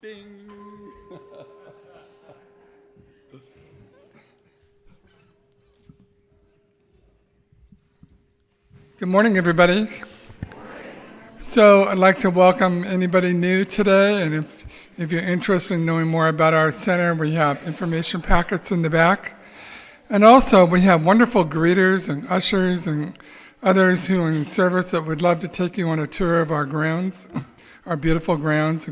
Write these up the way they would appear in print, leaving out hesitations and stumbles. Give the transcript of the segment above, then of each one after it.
Ding. Good morning, everybody. So I'd like to welcome anybody new today, and if you're interested in knowing more about our center, we have information packets in the back. And also, we have wonderful greeters and ushers and others who are in service that would love to take you on a tour of our grounds, our beautiful grounds.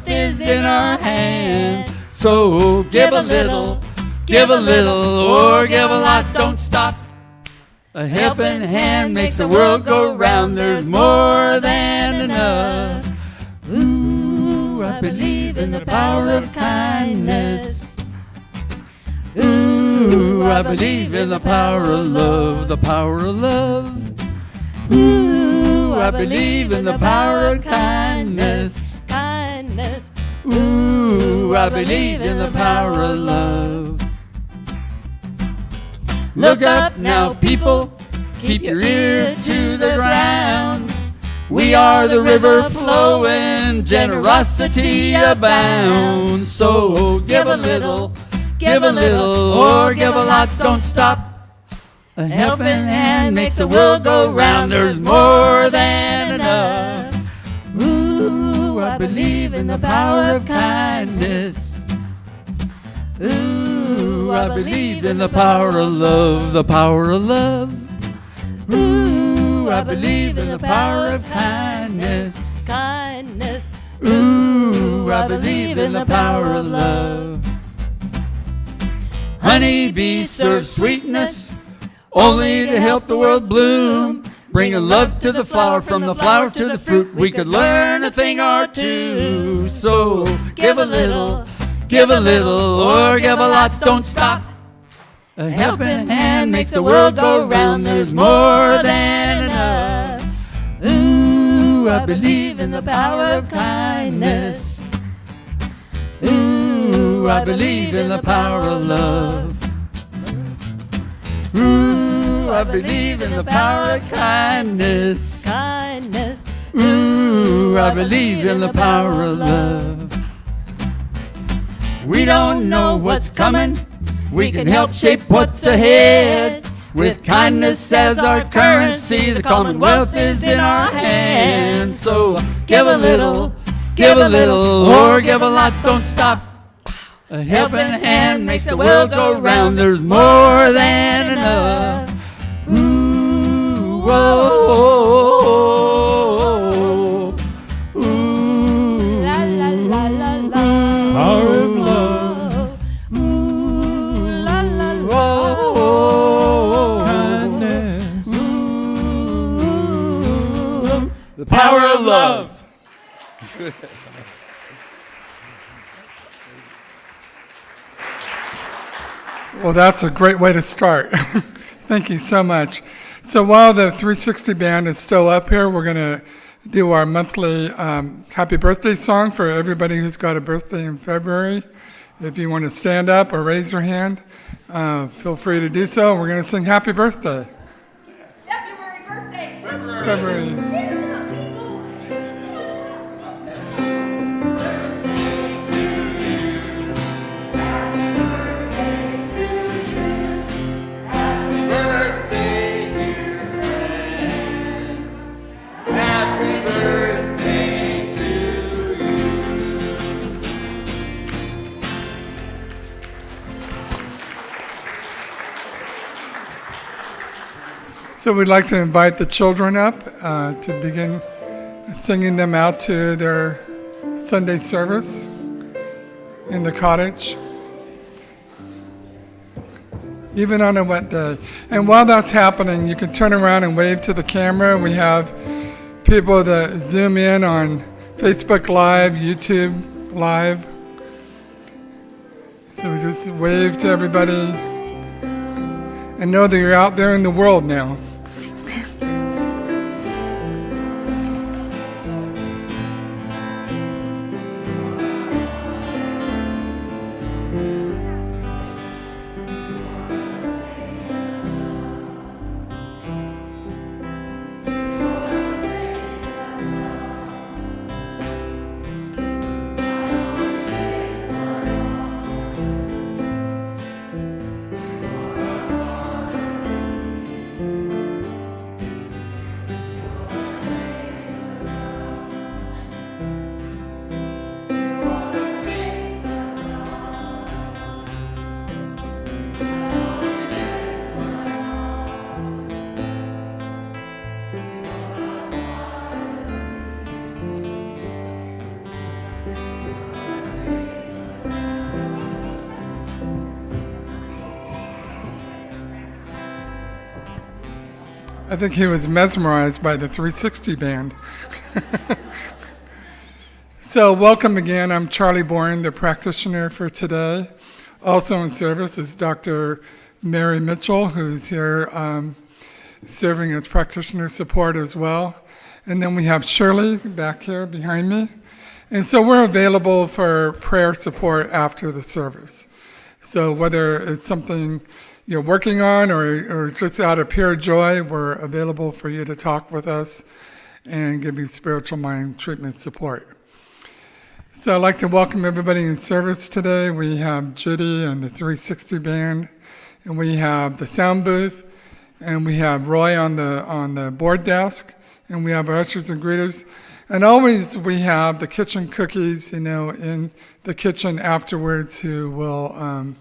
Is in our hand, so give a little, or give a lot, don't stop. A helping hand makes the world go round, there's more than enough. Ooh, I believe in the power of kindness. Ooh, I believe in the power of love, the power of love. Ooh, I believe in the power of kindness. Ooh, I believe in the power of love. Look up now, people, keep your ear to the ground. We are the river flowing, generosity abounds. So give a little, or give a lot, don't stop. A helping hand makes the world go round, there's more than enough. Ooh, I believe in the power of kindness. Ooh, I believe in the power of love, the power of love. Ooh, I believe in the power of kindness. Ooh, I believe in the power of love. Honeybee serves sweetness only to help the world bloom. Bringing love to the flower, from the flower to the fruit, we could learn a thing or two. So give a little, or give a lot, don't stop. A helping hand makes the world go round, there's more than enough. Ooh, I believe in the power of kindness. Ooh, I believe in the power of love. Ooh, I believe in the power of kindness. Ooh, I believe in the power of love. We don't know what's coming, we can help shape what's ahead. With kindness as our currency, the commonwealth is in our hands. So give a little, or give a lot, don't stop. A helping hand makes the world go round, there's more than enough. Ooh, whoa, ooh, la la la la la, power of love. Ooh, la la la, kindness. Ooh, the power of love. Well, that's a great way to start. Thank you so much. So while the 360 band is still up here, we're going to do our monthly happy birthday song for everybody who's got a birthday in February. If you want to stand up or raise your hand, feel free to do so. We're going to sing happy birthday. February birthdays. February. So we'd like to invite the children up to begin singing them out to their Sunday service in the cottage, even on a wet day. And while that's happening, you can turn around and wave to the camera. We have people that zoom in on Facebook Live, YouTube Live. So we just wave to everybody and know that you're out there in the world now. I think he was mesmerized by the 360 band. So welcome again. I'm Charlie Bourne, the practitioner for today. Also in service is Dr. Mary Mitchell, who's here serving as practitioner support as well. And then we have Shirley back here behind me. And so we're available for prayer support after the service. So whether it's something you're working on or just out of pure joy, we're available for you to talk with us and give you spiritual mind treatment support. So I'd like to welcome everybody in service today. We have Judy and the 360 band, and we have the sound booth, and we have Roy on the board desk, and we have our ushers and greeters. And always we have the kitchen cookies, in the kitchen afterwards who will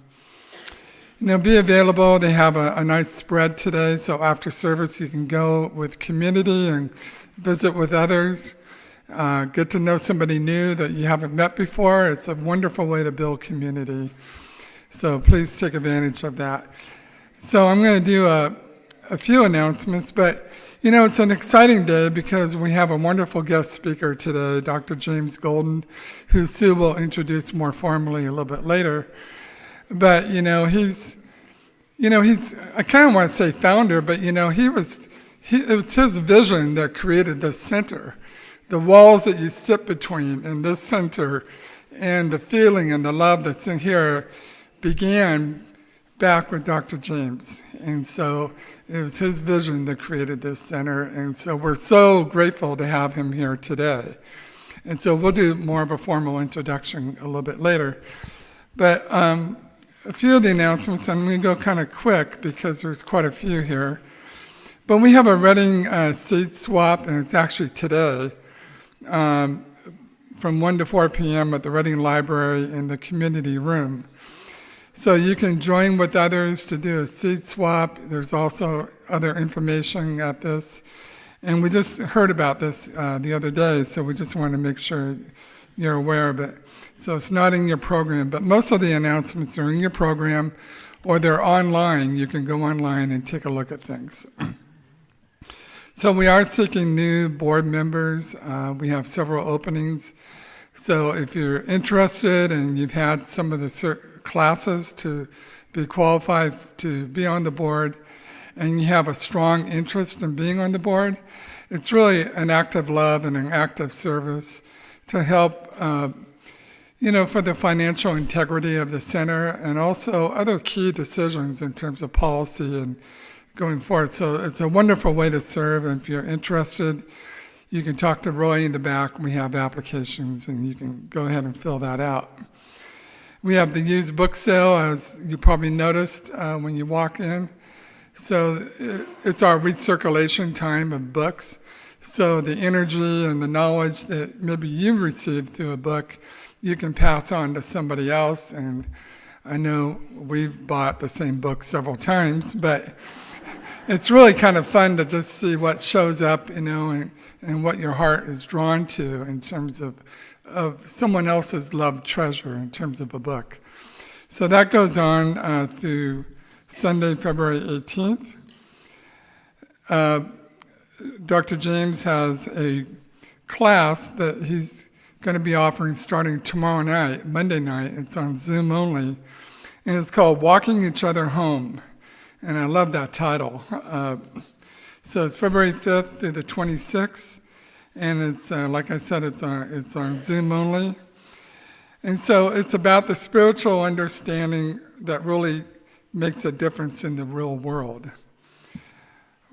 be available. They have a nice spread today, so after service you can go with community and visit with others, get to know somebody new that you haven't met before. It's a wonderful way to build community, so please take advantage of that. So I'm going to do a few announcements, but it's an exciting day because we have a wonderful guest speaker today, Dr. James Golden, who Sue will introduce more formally a little bit later. But, he's I kind of want to say founder, but, it was his vision that created this center. The walls that you sit between in this center and the feeling and the love that's in here began back with Dr. James. And so it was his vision that created this center. And so we're so grateful to have him here today. And so we'll do more of a formal introduction a little bit later. But a few of the announcements, I'm going to go kind of quick because there's quite a few here. But we have a Reading seat swap, and it's actually today, from 1 to 4 p.m. at the Reading Library in the community room. So you can join with others to do a seat swap. There's also other information at this. And we just heard about this the other day, so we just want to make sure you're aware of it. So it's not in your program, but most of the announcements are in your program, or they're online. You can go online and take a look at things. So we are seeking new board members. We have several openings. So if you're interested and you've had some of the classes to be qualified to be on the board, and you have a strong interest in being on the board, it's really an act of love and an act of service to help for the financial integrity of the center and also other key decisions in terms of policy and going forward. So it's a wonderful way to serve. And if you're interested, you can talk to Roy in the back. We have applications, and you can go ahead and fill that out. We have the used book sale, as you probably noticed when you walk in. So it's our recirculation time of books. So the energy and the knowledge that maybe you've received through a book, you can pass on to somebody else. And I know we've bought the same book several times, but it's really kind of fun to just see what shows up, and what your heart is drawn to in terms of someone else's loved treasure in terms of a book. So that goes on through Sunday, February 18th. Dr. James has a class that he's going to be offering starting tomorrow night, Monday night. It's on Zoom only, and it's called Walking Each Other Home. And I love that title. So it's February 5th through the 26th, and it's like I said, it's on Zoom only. And so it's about the spiritual understanding that really makes a difference in the real world,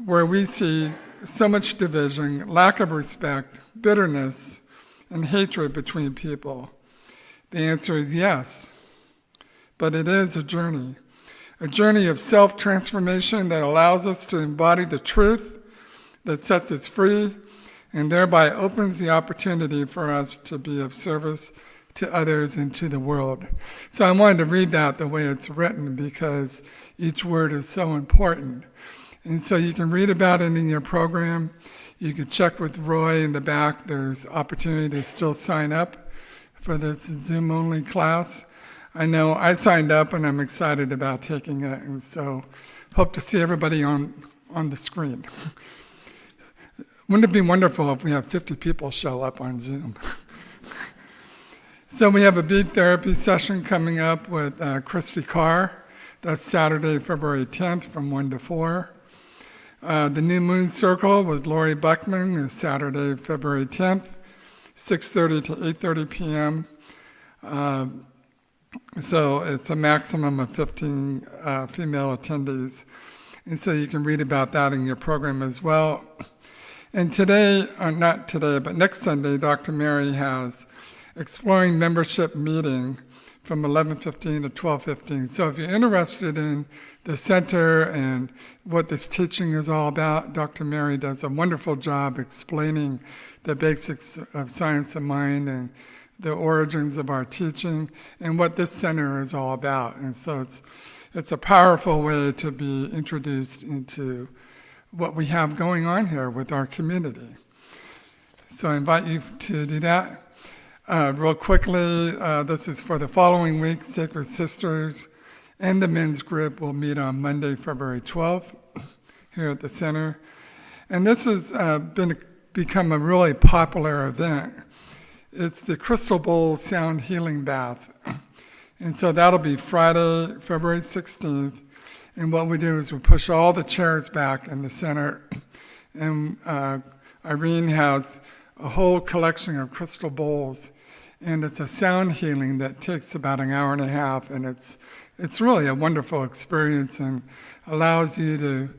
where we see so much division, lack of respect, bitterness, and hatred between people. The answer is yes, but it is a journey of self-transformation that allows us to embody the truth that sets us free and thereby opens the opportunity for us to be of service to others and to the world. So I wanted to read that the way it's written because each word is so important. And so you can read about it in your program. You can check with Roy in the back. There's opportunity to still sign up for this Zoom-only class. I know I signed up and I'm excited about taking it, and so hope to see everybody on the screen. Wouldn't it be wonderful if we have 50 people show up on Zoom? So we have a bead therapy session coming up with Christy Carr. That's Saturday, February 10th from 1 to 4. The New Moon Circle with Lori Buckman is Saturday, February 10th, 6:30 to 8:30 p.m. So it's a maximum of 15 female attendees. And so you can read about that in your program as well. And today, not today, but next Sunday, Dr. Mary has Exploring Membership meeting from 11:15 to 12:15. So if you're interested in the center and what this teaching is all about, Dr. Mary does a wonderful job explaining the basics of science of mind and the origins of our teaching and what this center is all about. And so it's a powerful way to be introduced into what we have going on here with our community. So I invite you to do that. Real quickly, this is for the following week. Sacred Sisters and the men's group will meet on Monday, February 12th here at the center. And this has become a really popular event. It's the Crystal Bowl Sound Healing Bath. And so that'll be Friday, February 16th. And what we do is we push all the chairs back in the center. And Irene has a whole collection of crystal bowls. And it's a sound healing that takes about an hour and a half. And it's really a wonderful experience and allows you to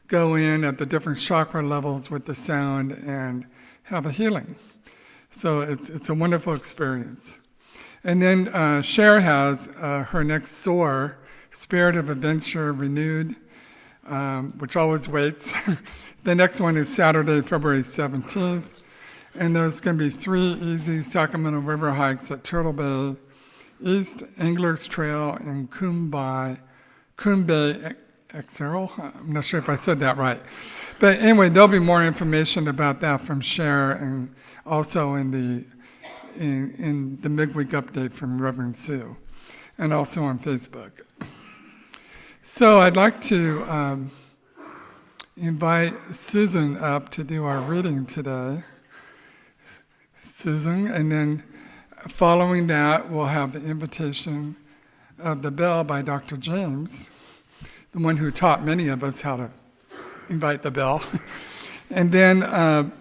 go in at the different chakra levels with the sound and have a healing. So it's a wonderful experience. And then Cher has her next SOAR, Spirit of Adventure Renewed, which always waits. The next one is Saturday, February 17th. And there's going to be 3 easy Sacramento River hikes at Turtle Bay, East Anglers Trail, and Coombe Bay Exeril. I'm not sure if I said that right. But anyway, there'll be more information about that from Cher and also in the midweek update from Reverend Sue, and also on Facebook. So I'd like to invite Susan up to do our reading today. Susan, and then following that, we'll have the invitation of the bell by Dr. James, the one who taught many of us how to invite the bell. And then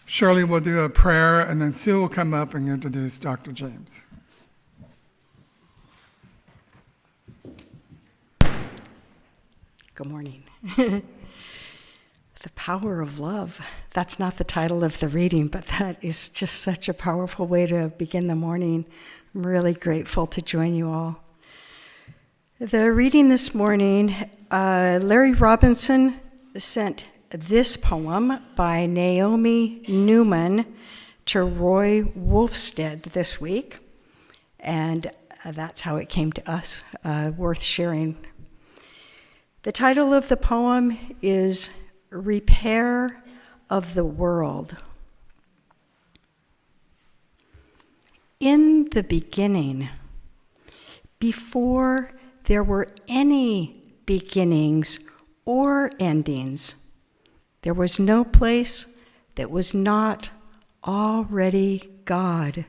Shirley will do a prayer, and then Sue will come up and introduce Dr. James. Good morning. The power of love. That's not the title of the reading, but that is just such a powerful way to begin the morning. I'm really grateful to join you all. The reading this morning, Larry Robinson sent this poem by Naomi Newman to Roy Wolfstead this week, and that's how it came to us, worth sharing. The title of the poem is Repair of the World. In the beginning, before there were any beginnings or endings, there was no place that was not already God.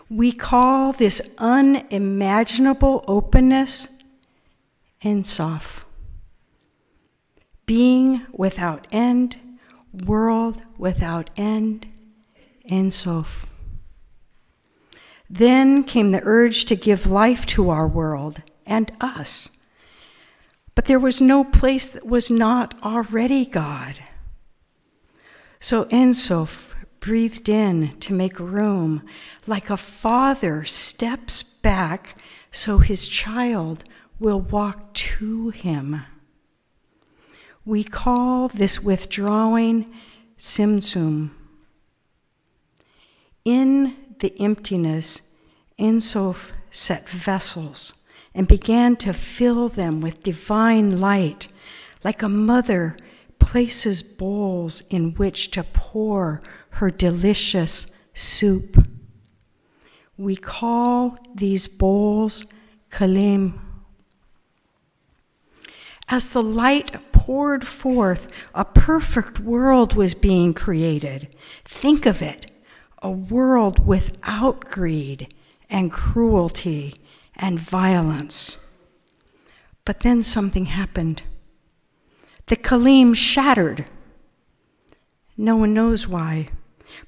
We call this unimaginable openness Ein Sof, being without end, world without end, Ein Sof. Then came the urge to give life to our world and us. But there was no place that was not already God. So Ein Sof breathed in to make room, like a father steps back so his child will walk to him. We call this withdrawing Tzimtzum. In the emptiness, Ein Sof set vessels and began to fill them with divine light, like a mother places bowls in which to pour her delicious soup. We call these bowls Kalim. As the light poured forth, a perfect world was being created. Think of it, a world without greed and cruelty and violence. But then something happened. The Kalim shattered. No one knows why.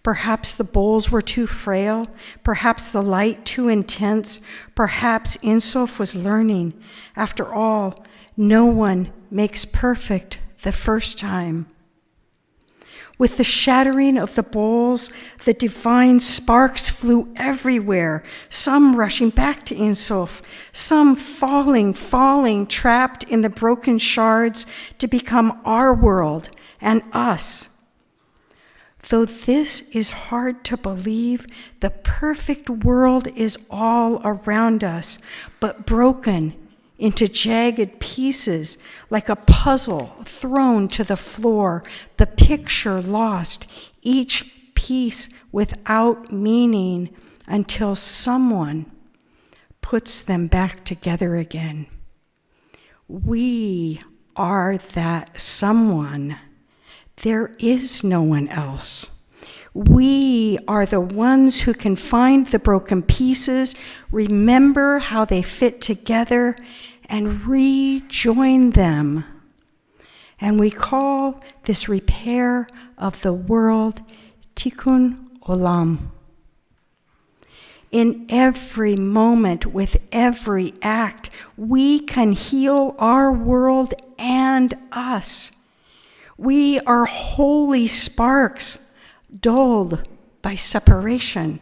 Perhaps the bowls were too frail. Perhaps the light too intense. Perhaps Ein Sof was learning. After all, no one makes perfect the first time. With the shattering of the bowls, the divine sparks flew everywhere, some rushing back to Ein Sof, some falling, trapped in the broken shards to become our world and us. Though this is hard to believe, the perfect world is all around us, but broken into jagged pieces, like a puzzle thrown to the floor, the picture lost, each piece without meaning, until someone puts them back together again. We are that someone. There is no one else. We are the ones who can find the broken pieces, remember how they fit together, and rejoin them. And we call this repair of the world Tikkun Olam. In every moment, with every act, we can heal our world and us. We are holy sparks, dulled by separation.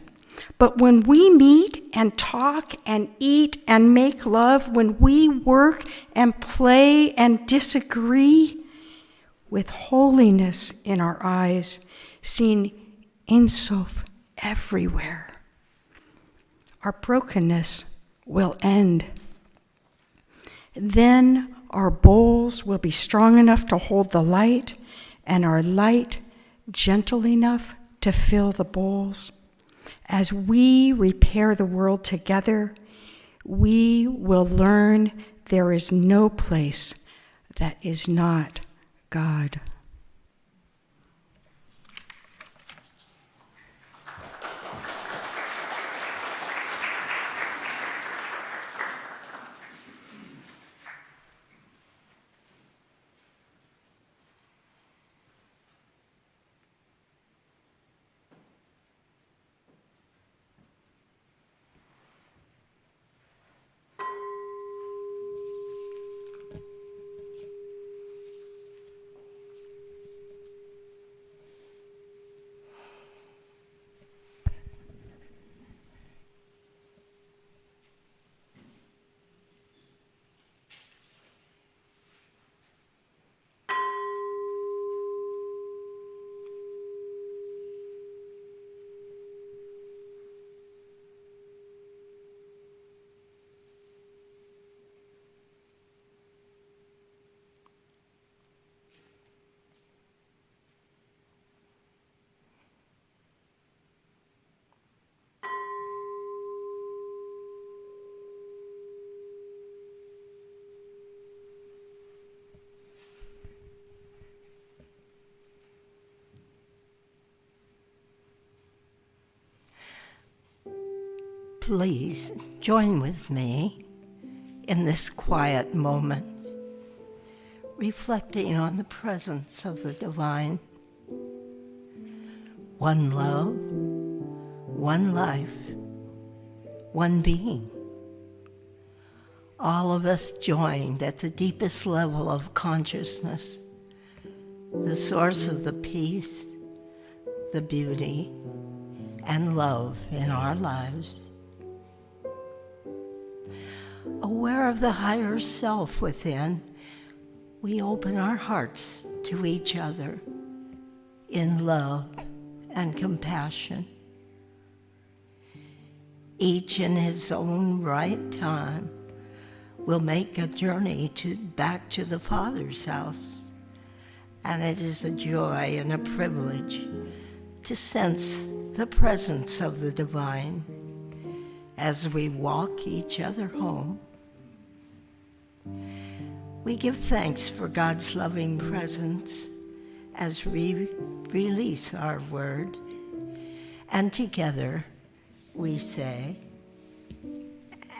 But when we meet and talk and eat and make love, when we work and play and disagree, with holiness in our eyes, seeing Ein Sof everywhere, our brokenness will end. Then our bowls will be strong enough to hold the light, and our light gentle enough to fill the bowls. As we repair the world together, we will learn there is no place that is not God. Please join with me in this quiet moment, reflecting on the presence of the divine. One love, one life, one being. All of us joined at the deepest level of consciousness, the source of the peace, the beauty, and love in our lives. Aware of the higher self within, we open our hearts to each other in love and compassion. Each in his own right time will make a journey back to the Father's house, and it is a joy and a privilege to sense the presence of the divine as we walk each other home. We give thanks for God's loving presence as we release our word, and together we say,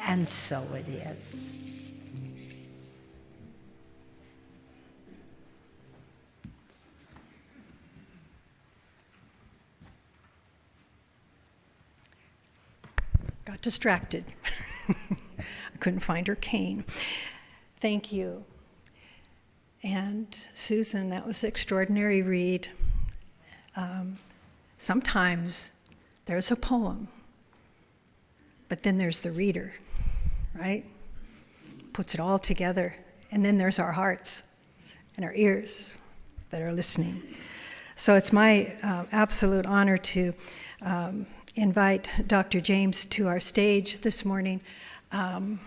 and so it is. Got distracted. I couldn't find her cane. Thank you. And Susan, that was an extraordinary read. Sometimes there's a poem, but then there's the reader, right? Puts it all together. And then there's our hearts and our ears that are listening. So it's my absolute honor to invite Dr. James to our stage this morning. An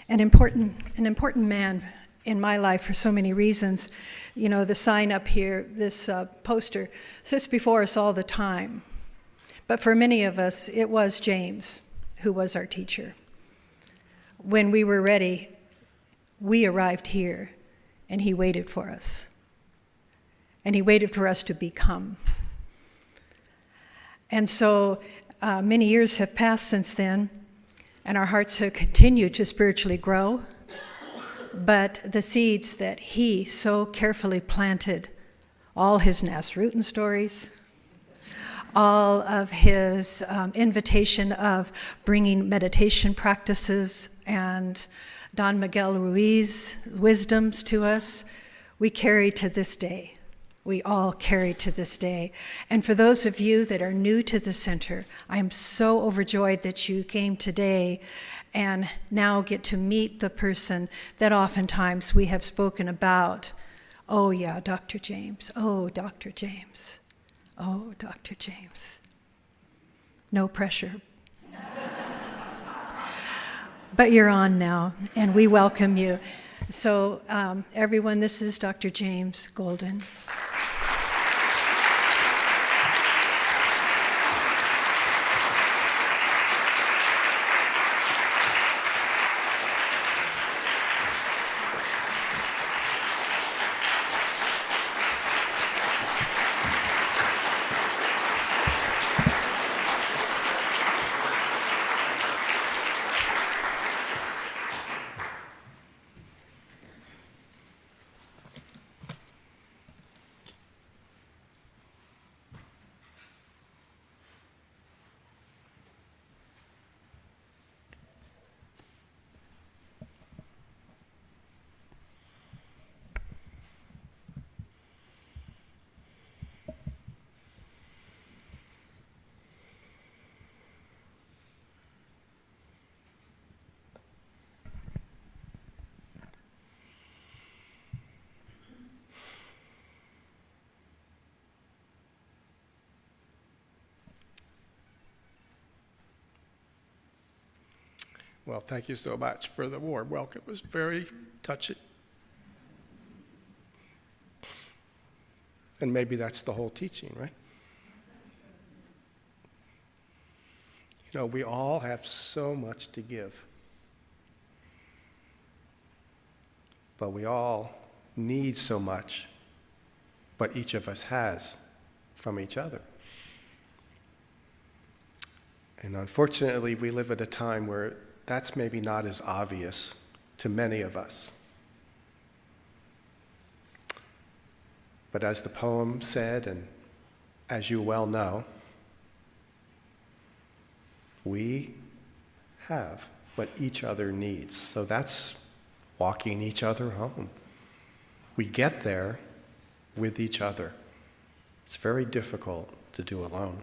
important man in my life for so many reasons. You know, the sign up here, this poster, sits before us all the time. But for many of us, it was James who was our teacher. When we were ready, we arrived here, and he waited for us. And he waited for us to become. And so many years have passed since then, and our hearts have continued to spiritually grow. But the seeds that he so carefully planted, all his Nasrudin stories, all of his invitation of bringing meditation practices and Don Miguel Ruiz wisdoms to us, we carry to this day. We all carry to this day. And for those of you that are new to the center, I am so overjoyed that you came today and now get to meet the person that oftentimes we have spoken about. Oh yeah, Dr. James. Oh, Dr. James. Oh, Dr. James. No pressure. But you're on now, and we welcome you. So everyone, this is Dr. James Golden. Well, thank you so much for the warm welcome. It was very touching. And maybe that's the whole teaching, right? You know, we all have so much to give. But we all need so much, but each of us has from each other. And unfortunately, we live at a time where that's maybe not as obvious to many of us. But as the poem said, and as you well know, we have what each other needs. So that's walking each other home. We get there with each other. It's very difficult to do alone.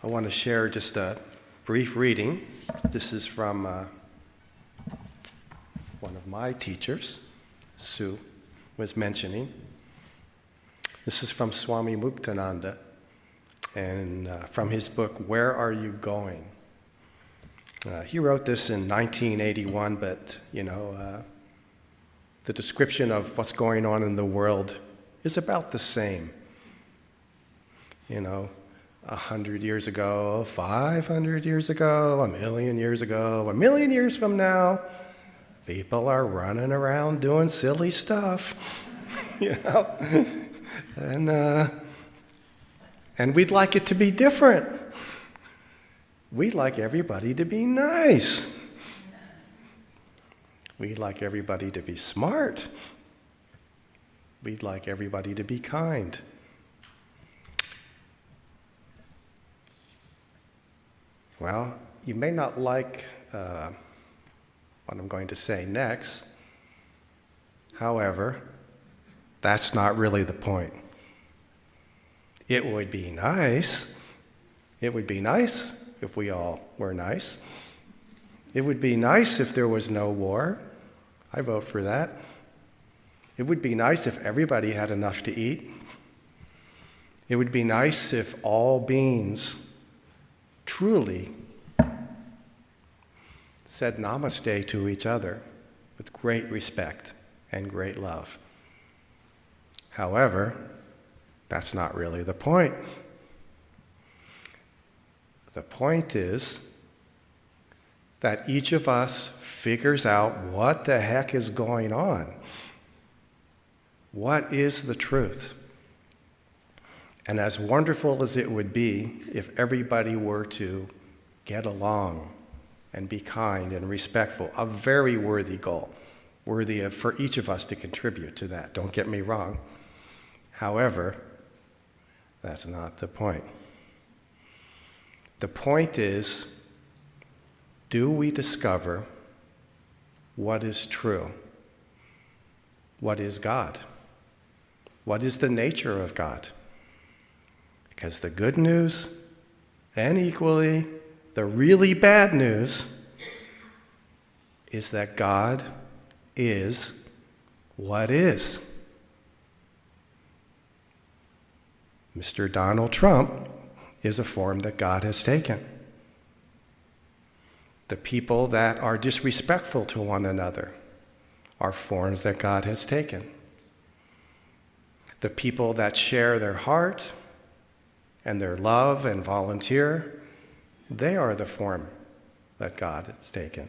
I want to share just a brief reading. This is from one of my teachers, Sue was mentioning. This is from Swami Muktananda, and from his book, Where Are You Going? He wrote this in 1981, but, the description of what's going on in the world is about the same. 100 years ago, 500 years ago, 1,000,000 years ago, 1,000,000 years from now, people are running around doing silly stuff, and we'd like it to be different. We'd like everybody to be nice. We'd like everybody to be smart. We'd like everybody to be kind. Well, you may not like what I'm going to say next. However, that's not really the point. It would be nice. It would be nice if we all were nice. It would be nice if there was no war. I vote for that. It would be nice if everybody had enough to eat. It would be nice if all beings truly said namaste to each other with great respect and great love. However, that's not really the point. The point is that each of us figures out what the heck is going on. What is the truth? And as wonderful as it would be if everybody were to get along and be kind and respectful, a very worthy goal, worthy of, for each of us to contribute to that. Don't get me wrong. However, that's not the point. The point is, do we discover what is true? What is God? What is the nature of God? Because the good news, and equally the really bad news, is that God is what is. Mr. Donald Trump is a form that God has taken. The people that are disrespectful to one another are forms that God has taken. The people that share their heart and their love and volunteer, they are the form that God has taken.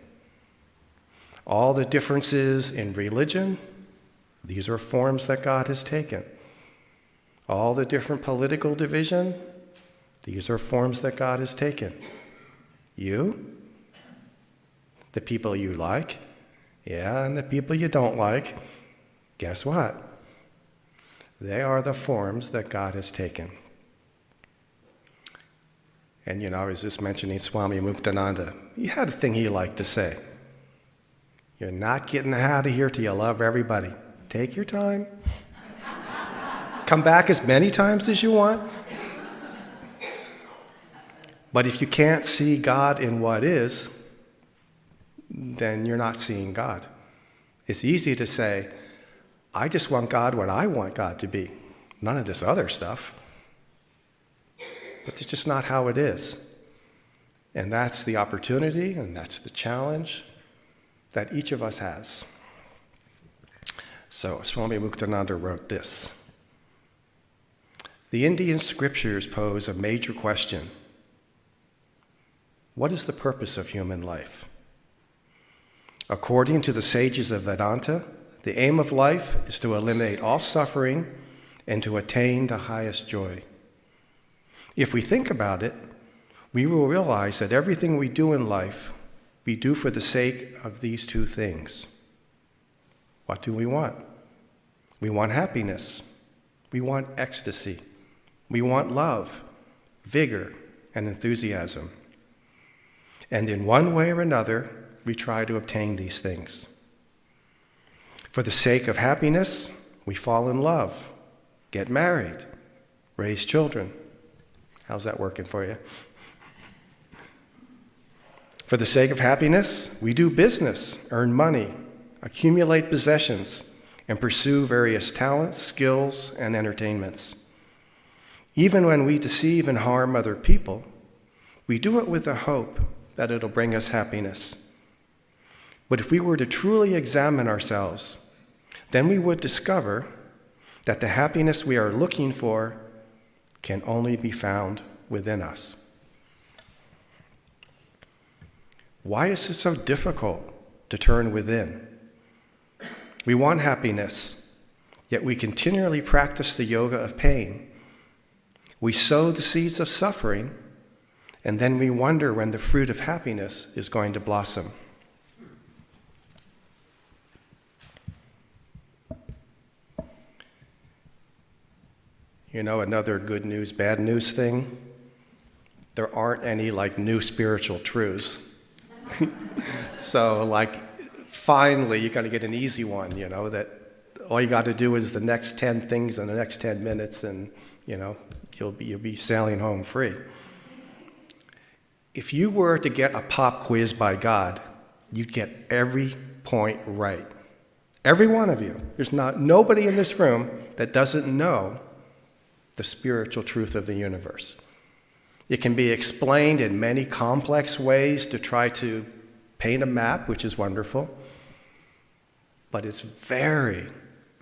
All the differences in religion, these are forms that God has taken. All the different political division, these are forms that God has taken. You, the people you like, and the people you don't like, guess what? They are the forms that God has taken. And I was just mentioning Swami Muktananda. He had a thing he liked to say. You're not getting out of here till you love everybody. Take your time. Come back as many times as you want. But if you can't see God in what is, then you're not seeing God. It's easy to say, I just want God what I want God to be. None of this other stuff. But it's just not how it is. And that's the opportunity, and that's the challenge that each of us has. So Swami Muktananda wrote this. The Indian scriptures pose a major question. What is the purpose of human life? According to the sages of Vedanta, the aim of life is to eliminate all suffering and to attain the highest joy. If we think about it, we will realize that everything we do in life, we do for the sake of these two things. What do we want? We want happiness. We want ecstasy. We want love, vigor, and enthusiasm. And in one way or another, we try to obtain these things. For the sake of happiness, we fall in love, get married, raise children. How's that working for you? For the sake of happiness, we do business, earn money, accumulate possessions, and pursue various talents, skills, and entertainments. Even when we deceive and harm other people, we do it with the hope that it'll bring us happiness. But if we were to truly examine ourselves, then we would discover that the happiness we are looking for can only be found within us. Why is it so difficult to turn within? We want happiness, yet we continually practice the yoga of pain. We sow the seeds of suffering, and then we wonder when the fruit of happiness is going to blossom. You know, another good news, bad news thing, there aren't any new spiritual truths. So finally you got to get an easy one, that all you got to do is the next 10 things in the next 10 minutes and, you'll be sailing home free. If you were to get a pop quiz by God, you'd get every point right. Every one of you. There's nobody in this room that doesn't know the spiritual truth of the universe. It can be explained in many complex ways to try to paint a map, which is wonderful, but it's very,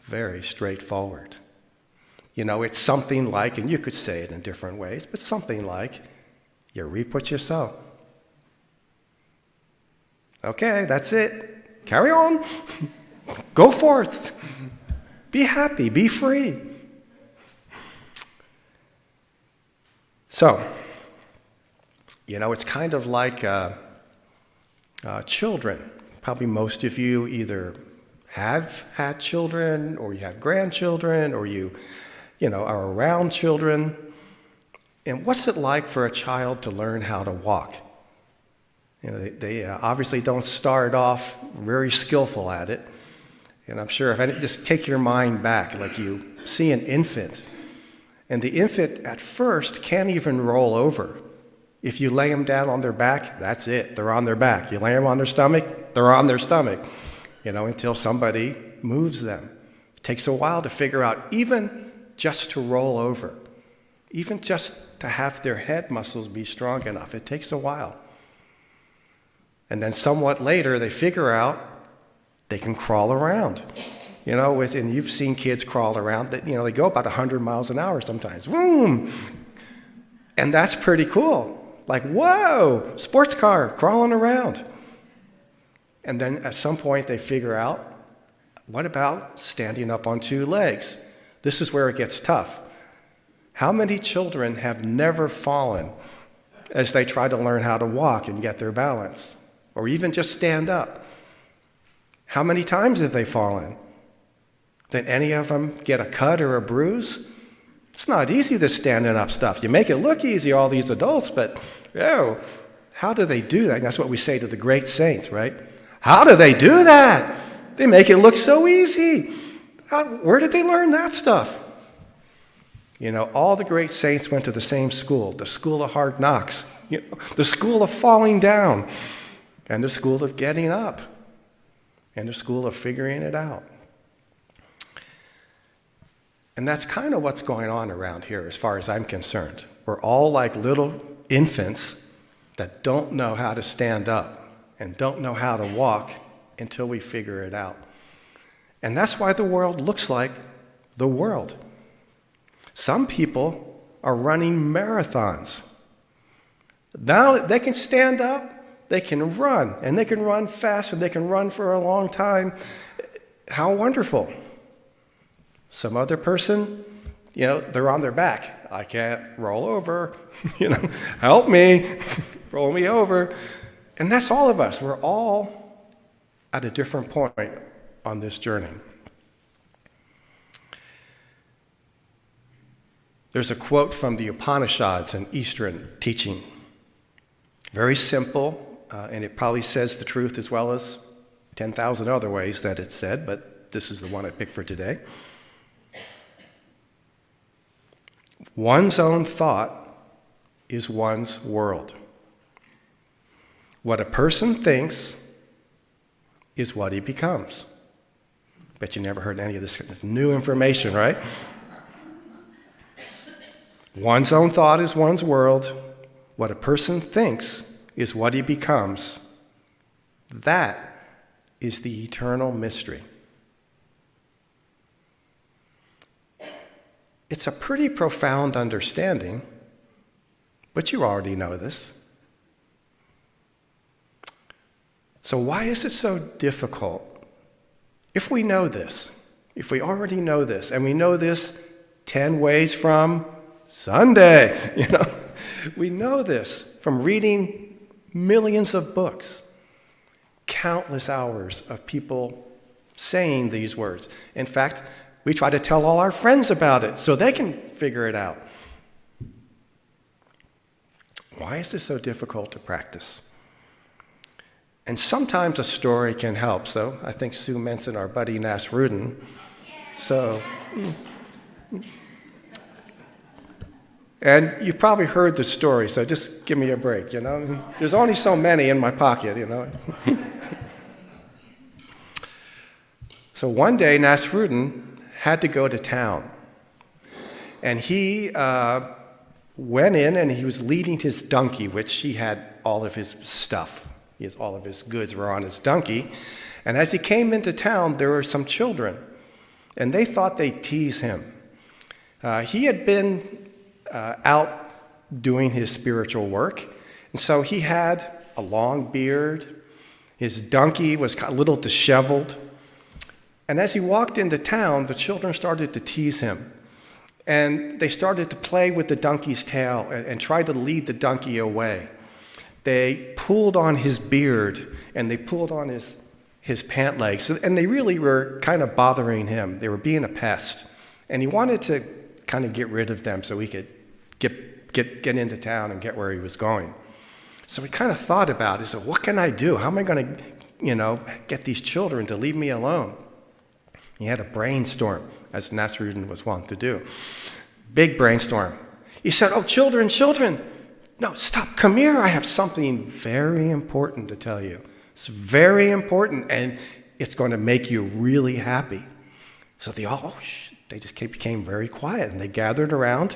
very straightforward. It's something like, and you could say it in different ways, but something like, you reap what you sow. Okay, that's it. Carry on. Go forth. Be happy. Be free. So, it's kind of like children. Probably most of you either have had children, or you have grandchildren, or you are around children. And what's it like for a child to learn how to walk? They obviously don't start off very skillful at it. And I'm sure just take your mind back, like you see an infant. And the infant at first can't even roll over. If you lay them down on their back, that's it. They're on their back. You lay them on their stomach, they're on their stomach, until somebody moves them. It takes a while to figure out, even just to roll over, even just to have their head muscles be strong enough. It takes a while. And then somewhat later, they figure out they can crawl around. And you've seen kids crawl around, they go about 100 miles an hour sometimes. Boom! And that's pretty cool. Like, whoa, sports car crawling around. And then at some point they figure out, what about standing up on two legs? This is where it gets tough. How many children have never fallen as they try to learn how to walk and get their balance? Or even just stand up? How many times have they fallen? Did any of them get a cut or a bruise? It's not easy, this standing up stuff. You make it look easy, all these adults, but how do they do that? And that's what we say to the great saints, right? How do they do that? They make it look so easy. Where did they learn that stuff? All the great saints went to the same school, the school of hard knocks, the school of falling down, and the school of getting up, and the school of figuring it out. And that's kind of what's going on around here as far as I'm concerned. We're all like little infants that don't know how to stand up and don't know how to walk until we figure it out. And that's why the world looks like the world. Some people are running marathons. Now they can stand up, they can run, and they can run fast, and they can run for a long time. How wonderful. Some other person they're on their back. I can't roll over, help me, roll me over. And that's all of us. We're all at a different point on this journey. There's a quote from the Upanishads, an Eastern teaching. Very simple, and it probably says the truth as well as 10,000 other ways that it's said, but this is the one I picked for today. One's own thought is one's world. What a person thinks is what he becomes. Bet you never heard any of this. It's new information, right? One's own thought is one's world. What a person thinks is what he becomes. That is the eternal mystery. It's a pretty profound understanding, but you already know this. So why is it so difficult? If we know this, if we already know this, and we know this 10 ways from Sunday, we know this from reading millions of books, countless hours of people saying these words. In fact, we try to tell all our friends about it so they can figure it out. Why is this so difficult to practice? And sometimes a story can help. So I think Sue mentioned our buddy Nasruddin. And you probably heard the story, so just give me a break, There's only so many in my pocket, So one day, Nasruddin had to go to town. And he went in and he was leading his donkey, which he had all of his stuff. All of his goods were on his donkey. And as he came into town, there were some children. And they thought they'd tease him. He had been out doing his spiritual work. And so he had a long beard. His donkey was a little disheveled. And as he walked into town, the children started to tease him. And they started to play with the donkey's tail and try to lead the donkey away. They pulled on his beard and they pulled on his pant legs. And they really were kind of bothering him. They were being a pest. And he wanted to kind of get rid of them so he could get into town and get where he was going. So he kind of thought about it. He said, what can I do? How am I going to, get these children to leave me alone? He had a brainstorm, as Nasruddin was wont to do. Big brainstorm. He said, oh, children, no, stop, come here. I have something very important to tell you. It's very important, and it's going to make you really happy. So they just became very quiet, and they gathered around.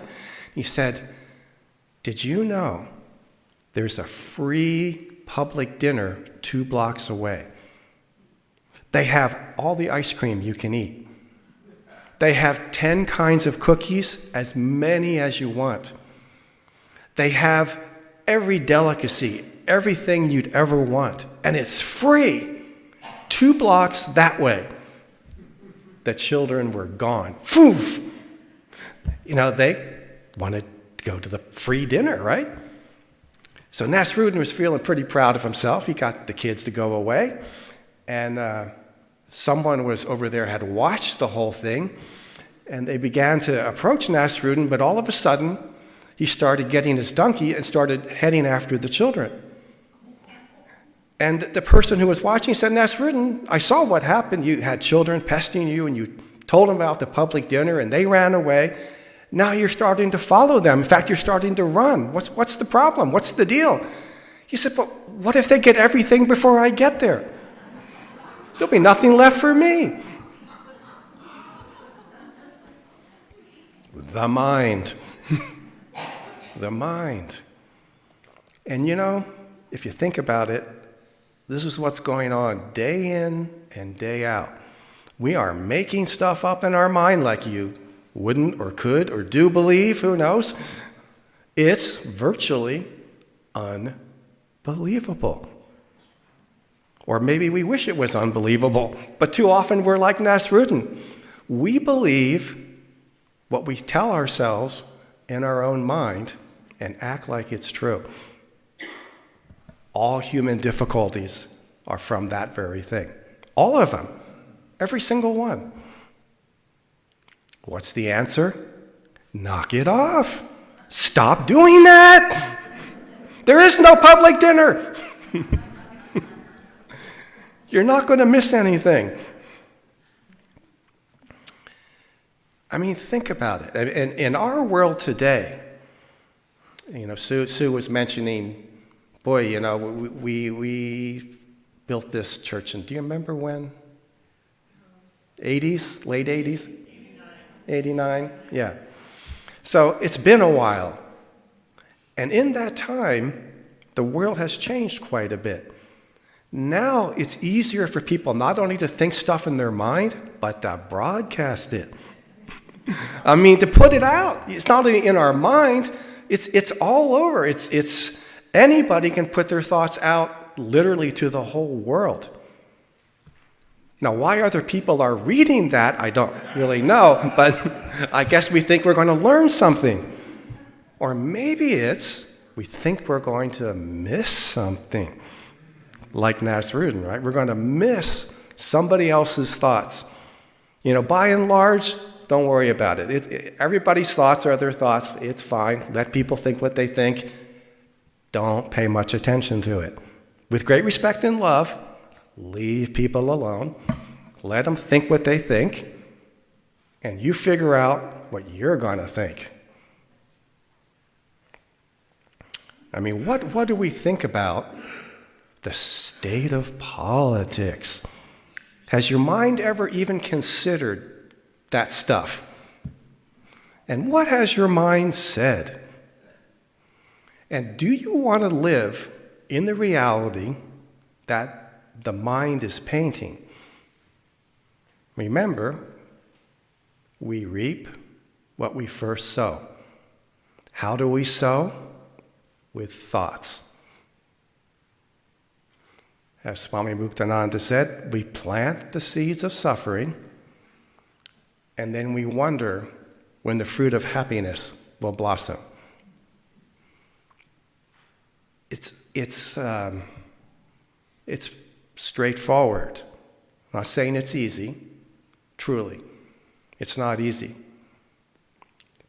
He said, did you know there's a free public dinner 2 blocks away? They have all the ice cream you can eat. They have 10 kinds of cookies, as many as you want. They have every delicacy, everything you'd ever want, and it's free. 2 blocks that way. The children were gone. Poof! They wanted to go to the free dinner, right? So Nasruddin was feeling pretty proud of himself. He got the kids to go away, and someone was over there, had watched the whole thing, and they began to approach Nasruddin, but all of a sudden, he started getting his donkey and started heading after the children. And the person who was watching said, Nasruddin, I saw what happened. You had children pestering you, and you told them about the public dinner, and they ran away. Now you're starting to follow them. In fact, you're starting to run. What's the problem? What's the deal? He said, but what if they get everything before I get there? There'll be nothing left for me. The mind. The mind. And if you think about it, this is what's going on day in and day out. We are making stuff up in our mind like you wouldn't or could or do believe, who knows? It's virtually unbelievable. Or maybe we wish it was unbelievable, but too often we're like Nasruddin. We believe what we tell ourselves in our own mind and act like it's true. All human difficulties are from that very thing. All of them. Every single one. What's the answer? Knock it off. Stop doing that. There is no public dinner. You're not going to miss anything. I mean, think about it. In our world today, Sue was mentioning, boy, we built this church in, do you remember when? 80s? Late 80s? 89? Yeah. So it's been a while. And in that time, the world has changed quite a bit. Now it's easier for people not only to think stuff in their mind, but to broadcast it. I mean, to put it out. It's not only in our mind, it's all over. It's anybody can put their thoughts out literally to the whole world. Now, why other people are reading that, I don't really know, but I guess we think we're going to learn something. Or maybe we think we're going to miss something. Like Nasruddin, right? We're going to miss somebody else's thoughts. By and large, don't worry about it. Everybody's thoughts are their thoughts. It's fine. Let people think what they think. Don't pay much attention to it. With great respect and love, leave people alone. Let them think what they think. And you figure out what you're going to think. I mean, what do we think about the state of politics? Has your mind ever even considered that stuff? And what has your mind said? And do you want to live in the reality that the mind is painting? Remember, we reap what we first sow. How do we sow? With thoughts. As Swami Muktananda said, we plant the seeds of suffering, and then we wonder when the fruit of happiness will blossom. It's straightforward. I'm not saying it's easy. Truly, it's not easy.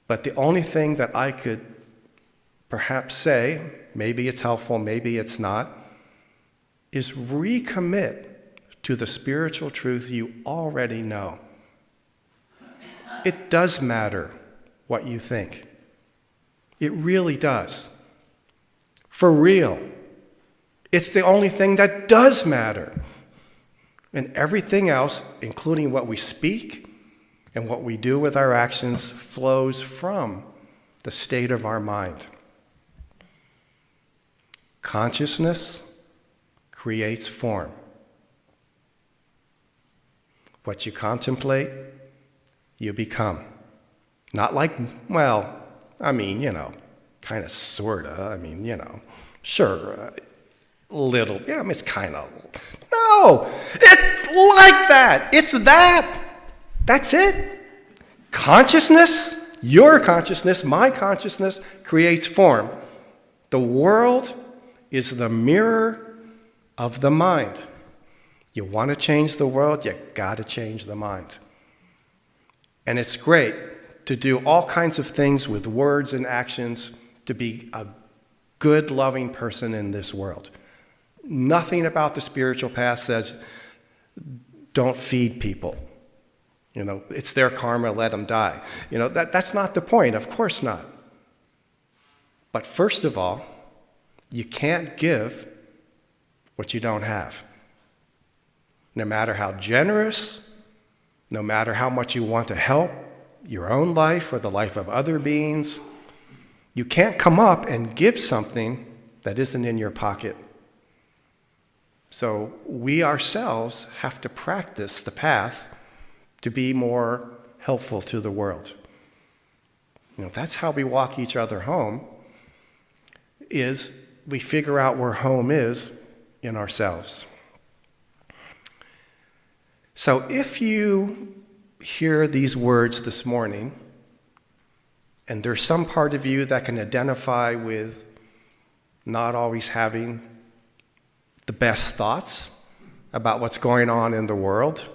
But the only thing that I could perhaps say, maybe it's helpful, maybe it's not, is recommit to the spiritual truth you already know. It does matter what you think. It really does. For real. It's the only thing that does matter. And everything else, including what we speak and what we do with our actions, flows from the state of our mind. Consciousness creates form. What you contemplate, you become. Not like, well, I mean, kind of, sort of. I mean, sure, little. Yeah, I mean, it's kind of. No, it's like that. It's that. That's it. Consciousness, your consciousness, my consciousness creates form. The world is the mirror of the mind. You want to change the world, you got to change the mind. And it's great to do all kinds of things with words and actions to be a good, loving person in this world. Nothing about the spiritual path says, don't feed people. It's their karma, let them die. That's not the point, of course not. But first of all, you can't give what you don't have. No matter how generous, no matter how much you want to help your own life or the life of other beings, you can't come up and give something that isn't in your pocket. So we ourselves have to practice the path to be more helpful to the world. That's how we walk each other home, is we figure out where home is in ourselves. So if you hear these words this morning And there's some part of you that can identify with not always having the best thoughts about what's going on in the world.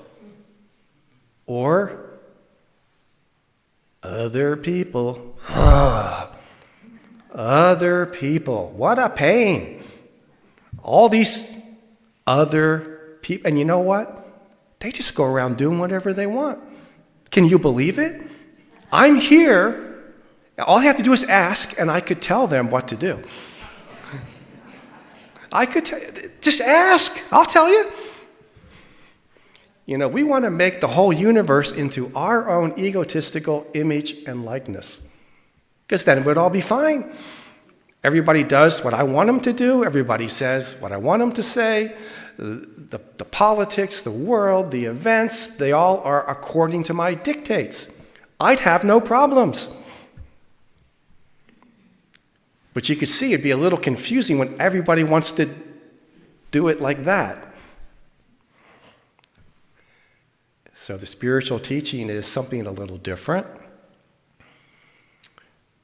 Or other people. Other people. What a pain. All these other people. And you know what? They just go around doing whatever they want. Can you believe it? I'm here. All I have to do is ask, and I could tell them what to do. Just ask. I'll tell you. You know, we want to make the whole universe into our own egotistical image and likeness. Because then it would all be fine. Everybody does what I want them to do. Everybody says what I want them to say. The politics, the world, the events, they all are according to my dictates. I'd have no problems. But you could see it'd be a little confusing when everybody wants to do it like that. So the spiritual teaching is something a little different.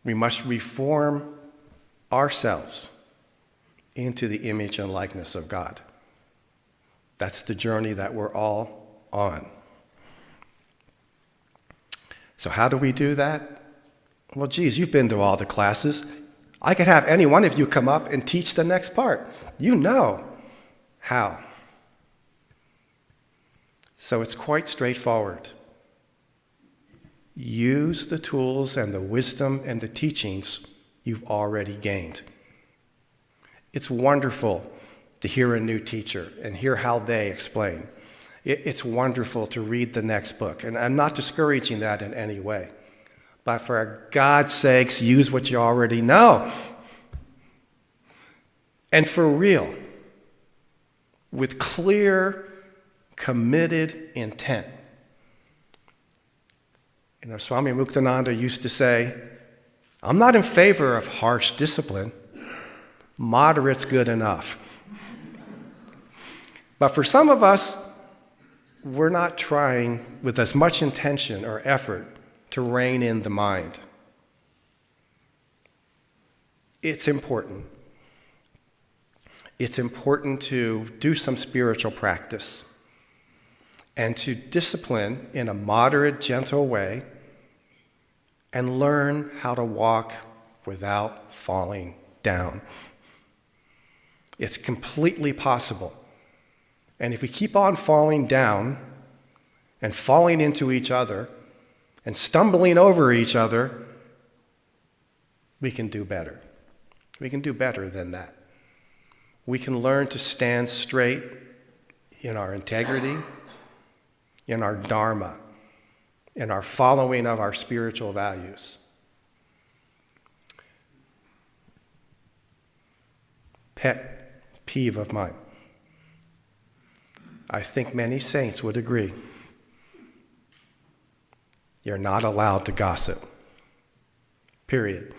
We must reform ourselves into the image and likeness of God. That's the journey that we're all on. So how do we do that? Well, geez, you've been to all the classes. I could have any one of you come up and teach the next part. You know how. So it's quite straightforward. Use the tools and the wisdom and the teachings you've already gained. It's wonderful to hear a new teacher and hear how they explain. It's wonderful to read the next book, and I'm not discouraging that in any way. But for God's sakes, use what you already know. And for real, with clear, committed intent. You know, Swami Muktananda used to say, I'm not in favor of harsh discipline. Moderate's good enough. But for some of us, we're not trying with as much intention or effort to rein in the mind. It's important. It's important to do some spiritual practice and to discipline in a moderate, gentle way and learn how to walk without falling down. It's completely possible. And if we keep on falling down and falling into each other and stumbling over each other, we can do better. We can do better than that. We can learn to stand straight in our integrity, in our dharma, in our following of our spiritual values. Pet peeve of mine. I think many saints would agree. You're not allowed to gossip. Period.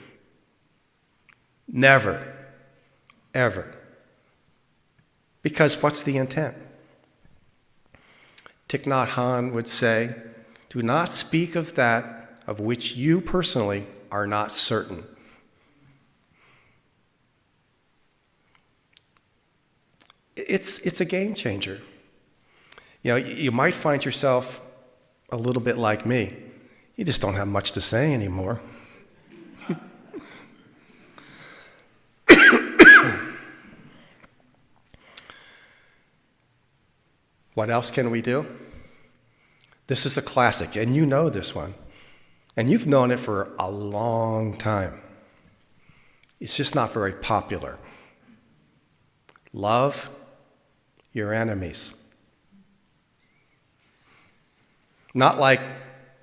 Never, ever. Because what's the intent? Thich Nhat Hanh would say, do not speak of that of which you personally are not certain. It's a game changer. You know, you might find yourself a little bit like me. You just don't have much to say anymore. What else can we do? This is a classic, and you know this one. And you've known it for a long time. It's just not very popular. Love your enemies. Not like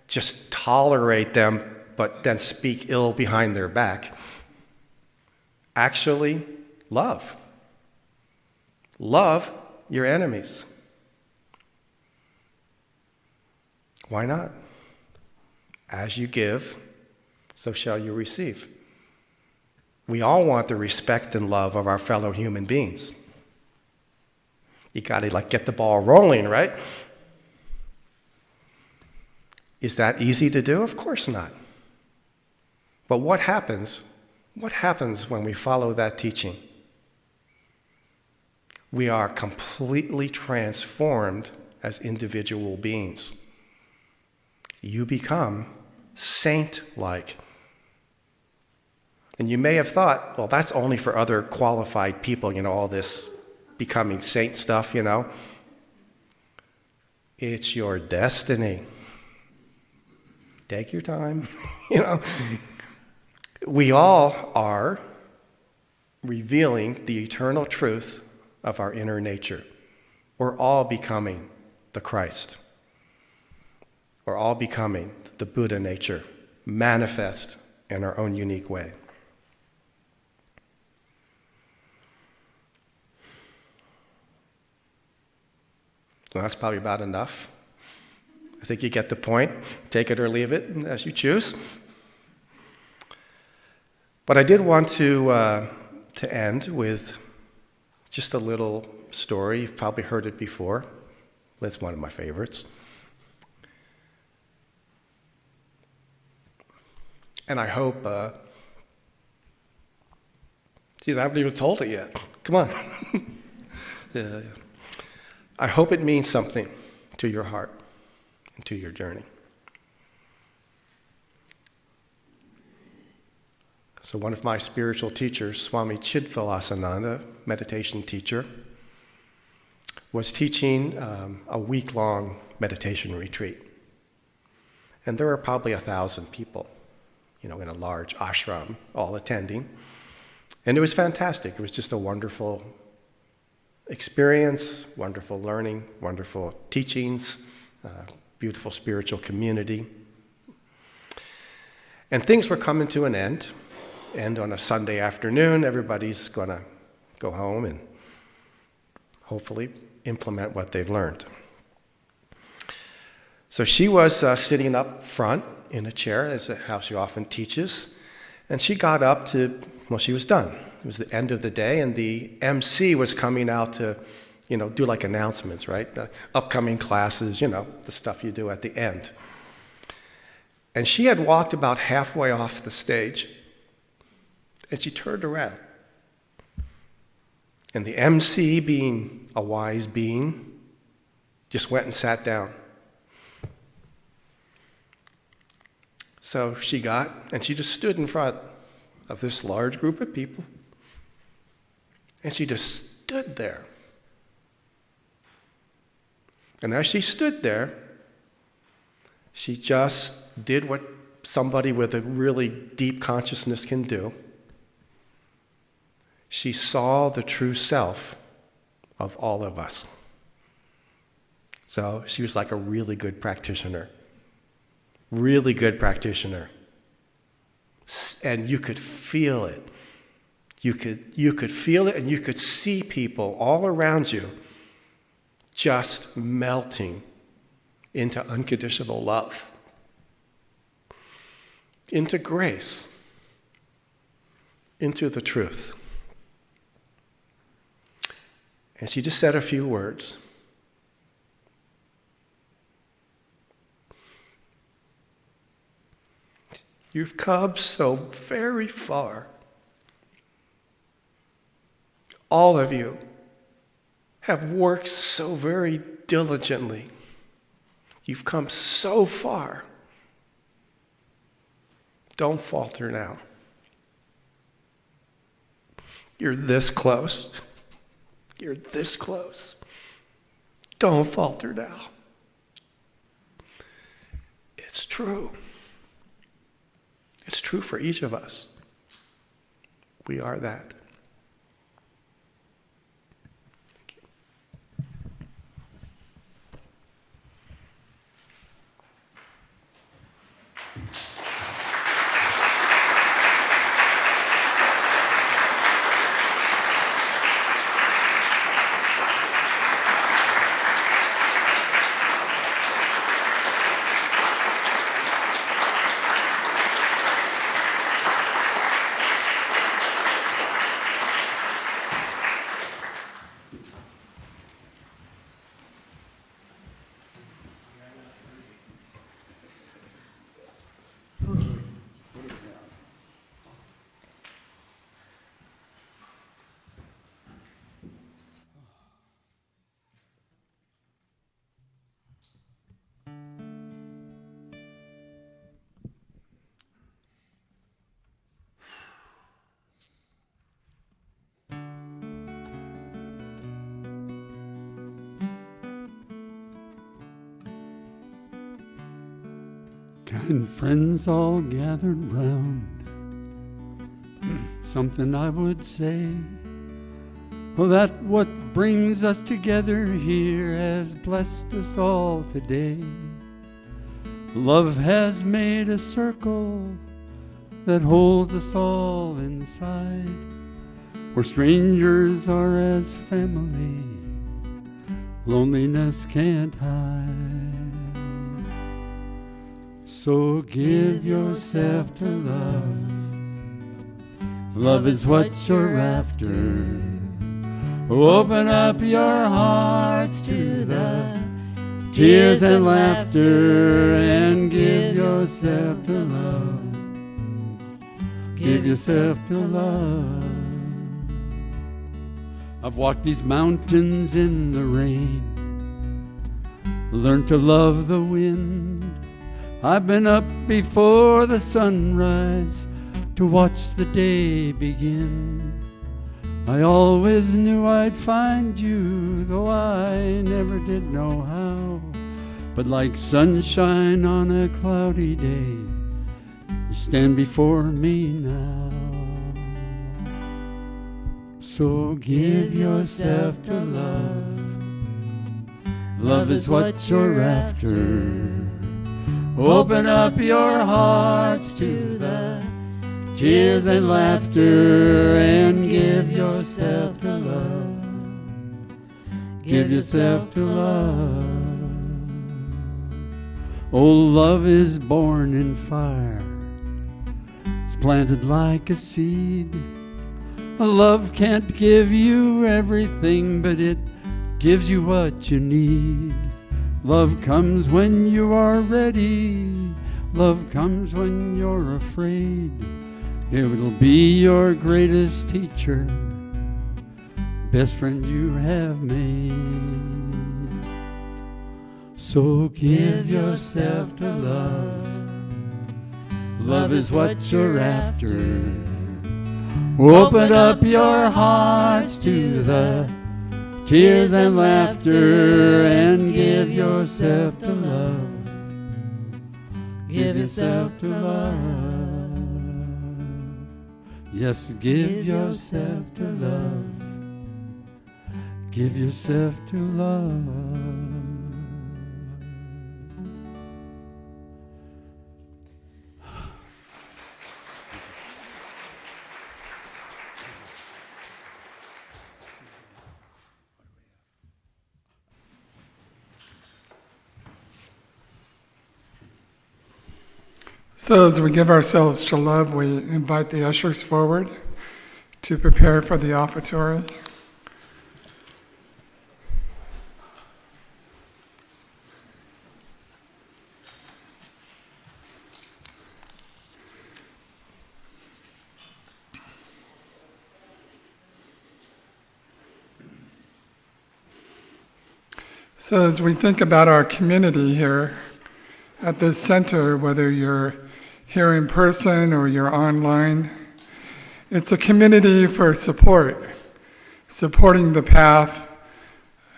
just tolerate them, but then speak ill behind their back. Actually, love. Love your enemies. Why not? As you give, so shall you receive. We all want the respect and love of our fellow human beings. You got to get the ball rolling, right? Is that easy to do? Of course not. But what happens? What happens when we follow that teaching? We are completely transformed as individual beings. You become saint-like. And you may have thought, well, that's only for other qualified people, all this becoming saint stuff, It's your destiny. Take your time, We all are revealing the eternal truth of our inner nature. We're all becoming the Christ. We're all becoming the Buddha nature, manifest in our own unique way. Well, that's probably about enough. I think you get the point. Take it or leave it as you choose. But I did want to end with just a little story. You've probably heard it before. It's one of my favorites. And I hope, geez, I haven't even told it yet. Come on. I hope it means something to your heart and to your journey. So one of my spiritual teachers, Swami Chidvilasananda, meditation teacher, was teaching a week-long meditation retreat. And there were probably 1,000 people, in a large ashram, all attending. And it was fantastic. It was just a wonderful experience, wonderful learning, wonderful teachings, beautiful spiritual community. And things were coming to an end. And on a Sunday afternoon, everybody's going to go home and hopefully implement what they've learned. So she was sitting up front in a chair, as how she often teaches, and she got up to, she was done. It was the end of the day, and the MC was coming out to, do like announcements, right? The upcoming classes, the stuff you do at the end. And she had walked about halfway off the stage, and she turned around. And the MC, being a wise being, just went and sat down. So she just stood in front of this large group of people, and she just stood there. And as she stood there, she just did what somebody with a really deep consciousness can do. She saw the true self of all of us. So she was like a really good practitioner. Really good practitioner. And you could feel it. You could feel it, and you could see people all around you just melting into unconditional love, into grace, into the truth. And she just said a few words. You've come so very far. All of you have worked so very diligently. You've come so far. Don't falter now. You're this close. You're this close. Don't falter now. It's true. It's true for each of us. We are that. Thank you. kind friends all gathered round. Something I would say, well, that what brings us together here has blessed us all today. Love has made a circle that holds us all inside, where strangers are as family, loneliness can't hide. So give yourself to love. Love is what you're after. Open up your hearts to the tears and laughter, and give yourself to love. Give yourself to love. I've walked these mountains in the rain, learned to love the wind. I've been up before the sunrise to watch the day begin. I always knew I'd find you, though I never did know how. But like sunshine on a cloudy day, you stand before me now. So give yourself to love. Love is what you're after. Open up your hearts to the tears and laughter, and give yourself to love. Give yourself to love. Oh, love is born in fire. It's planted like a seed. Love can't give you everything, but it gives you what you need. Love comes when you are ready. Love comes when you're afraid. It'll be your greatest teacher, best friend you have made. So give yourself to love. Love is what you're after. Open up your hearts to the tears and laughter, and give yourself to love. Give yourself to love. Yes, give yourself to love. Give yourself to love. So as we give ourselves to love, we invite the ushers forward to prepare for the offertory. So as we think about our community here at this center, whether you're here in person or you're online, it's a community for support, supporting the path,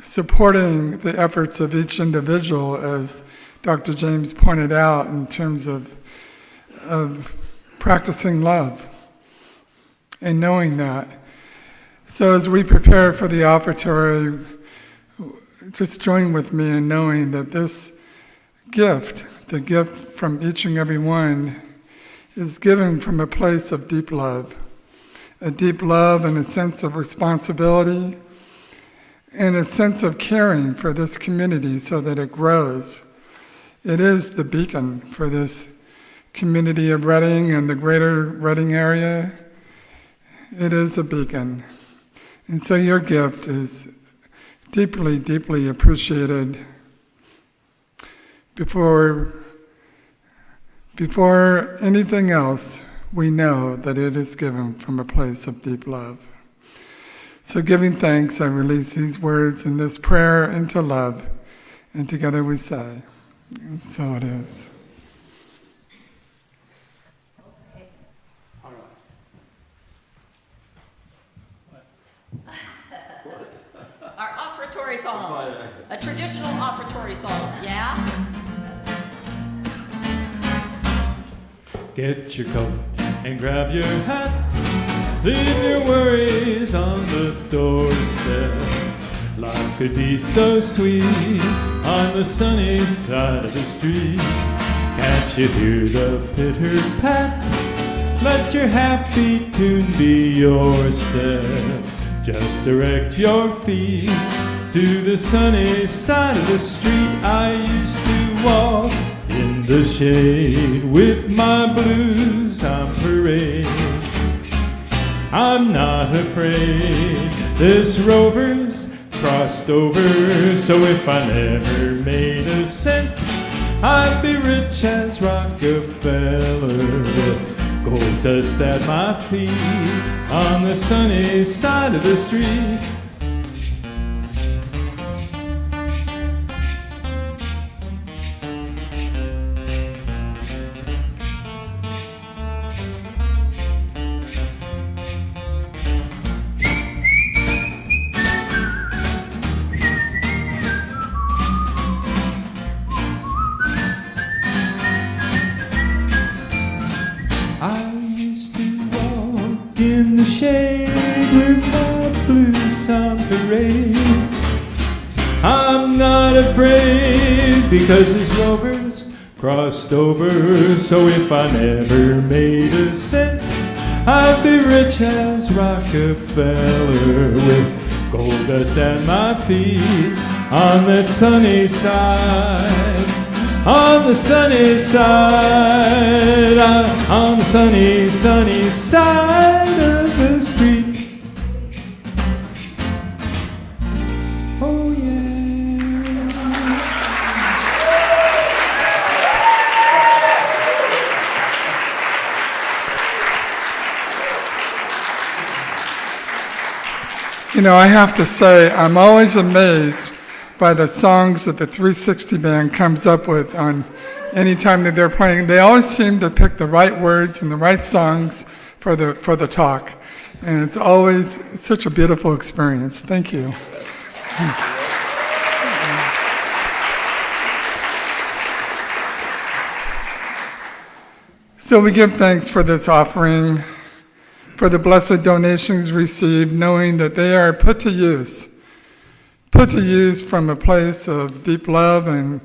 supporting the efforts of each individual, as Dr. James pointed out, in terms of practicing love and knowing that. So as we prepare for the offertory, just join with me in knowing that this gift, the gift from each and every one, is given from a place of deep love. A deep love and a sense of responsibility and a sense of caring for this community so that it grows. It is the beacon for this community of Reading and the greater Reading area. It is a beacon. And so your gift is deeply, deeply appreciated. Before anything else, we know that it is given from a place of deep love. So giving thanks, I release these words in this prayer into love, and together we say, and so it is. Our offertory song. A traditional offertory song, yeah? get your coat and grab your hat. Leave your worries on the doorstep. Life could be so sweet on the sunny side of the street. Can't you hear the pitter-pat? Let your happy tune be your step. Just direct your feet to the sunny side of the street. I used to walk in the shade with my blues on parade. I'm not afraid, this rover's crossed over, so if I never made a cent, I'd be rich as Rockefeller, with gold dust at my feet on the sunny side of the street. I used to walk in the shade with my blues on parade. I'm not afraid because his rovers crossed over, so if I never made a cent, I'd be rich as Rockefeller, with gold dust at my feet on that sunny side. On the sunny side, on the sunny, sunny side of the street. Oh yeah. You know, I have to say, I'm always amazed by the songs that the 360 band comes up with on any time that they're playing. They always seem to pick the right words and the right songs for the talk. And it's always such a beautiful experience. Thank you. So we give thanks for this offering, for the blessed donations received, knowing that they are put to use from a place of deep love and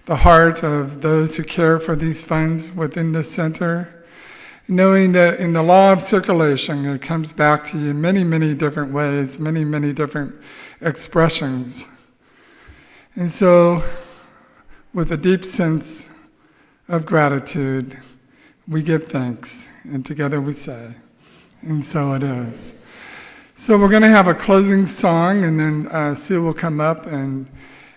the heart of those who care for these funds within the center, knowing that in the law of circulation, it comes back to you many, many different ways, many, many different expressions. And so, with a deep sense of gratitude, we give thanks, and together we say, and so it is. So we're going to have a closing song, and then Sue will come up, and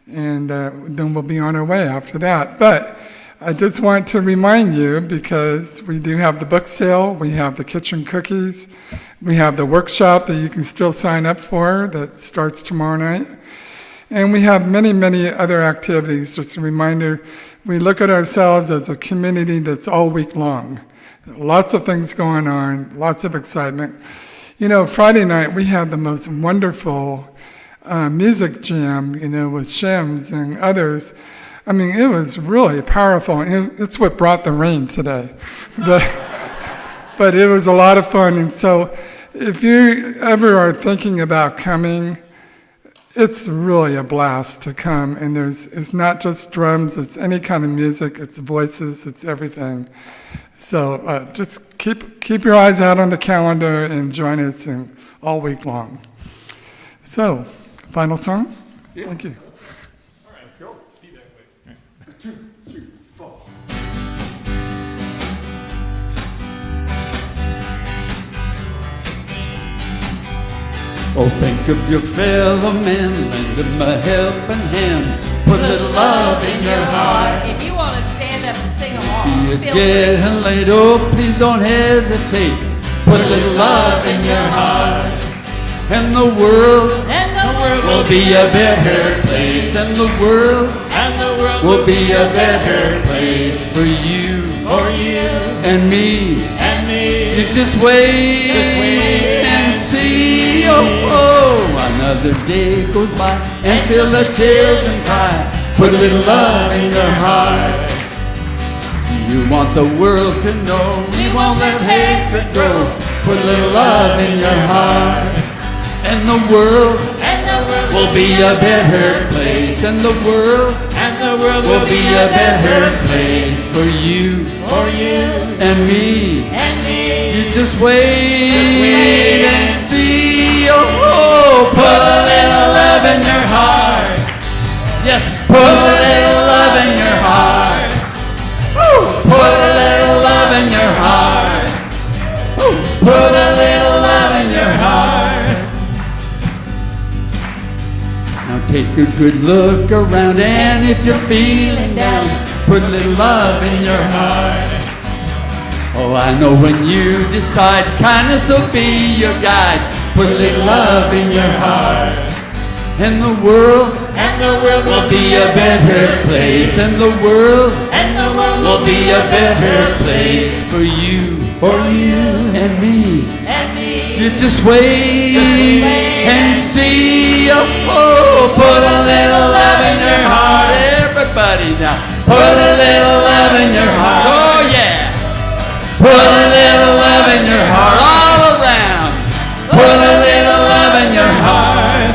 then we'll be on our way after that. But I just want to remind you, because we do have the book sale, we have the kitchen cookies, we have the workshop that you can still sign up for that starts tomorrow night, and we have many, many other activities. Just a reminder, we look at ourselves as a community that's all week long. Lots of things going on, lots of excitement. You know, Friday night we had the most wonderful music jam, with Shems and others. I mean, it was really powerful. It's what brought the rain today. But it was a lot of fun. And so if you ever are thinking about coming, it's really a blast to come. And it's not just drums, it's any kind of music, it's voices, it's everything. So just keep your eyes out on the calendar and join us all week long. So, final song? Yeah. Thank you. All right, let's go. Be that way. 2, 3, 4. Oh, think of your fellow men, lend them a helping hand. Put a little love in your heart. If you want to stand up and sing along, See, it's feel free. getting late, oh, please don't hesitate. Put a little love in your heart. And the world will be a better place. And the world will be a better place for you and me. You just wait and see. Oh, another day goes by and feel the tears and cry. Put a little love in your heart. you want the world to know. We won't let hatred grow. Put a little love in your heart, and the world will be a better place. And the world will be a better place for you and me. You just wait and see. Oh, put a little love in your heart. Yes, put a little love in your heart. Put a little love in your heart. Put a little love in your heart. Now take a good look around, and if you're feeling down, put a little love in your heart. Oh, I know when you decide kindness will be your guide. Put a little love in your heart, and the world will be a better place. And the world will be a better place for you and me. You just wait and see. Oh, put a little love in your heart, everybody now. Put a little love in your heart. Oh yeah. Put a little love in your heart all around. Put a little love in your heart.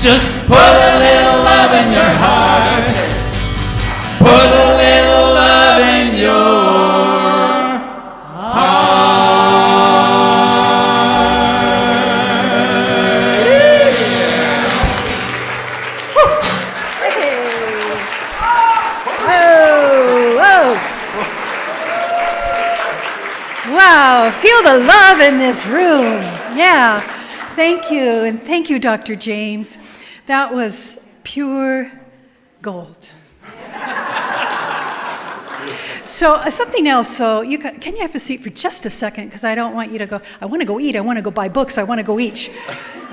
Just put a little love in your heart. Put a little love in your heart. Wow, feel the love in this room. Yeah, thank you. And thank you, Dr. James. That was pure gold. So something else, though, can you have a seat for just a second? Because I don't want you to go, I want to go eat, I want to go buy books, I want to go eat.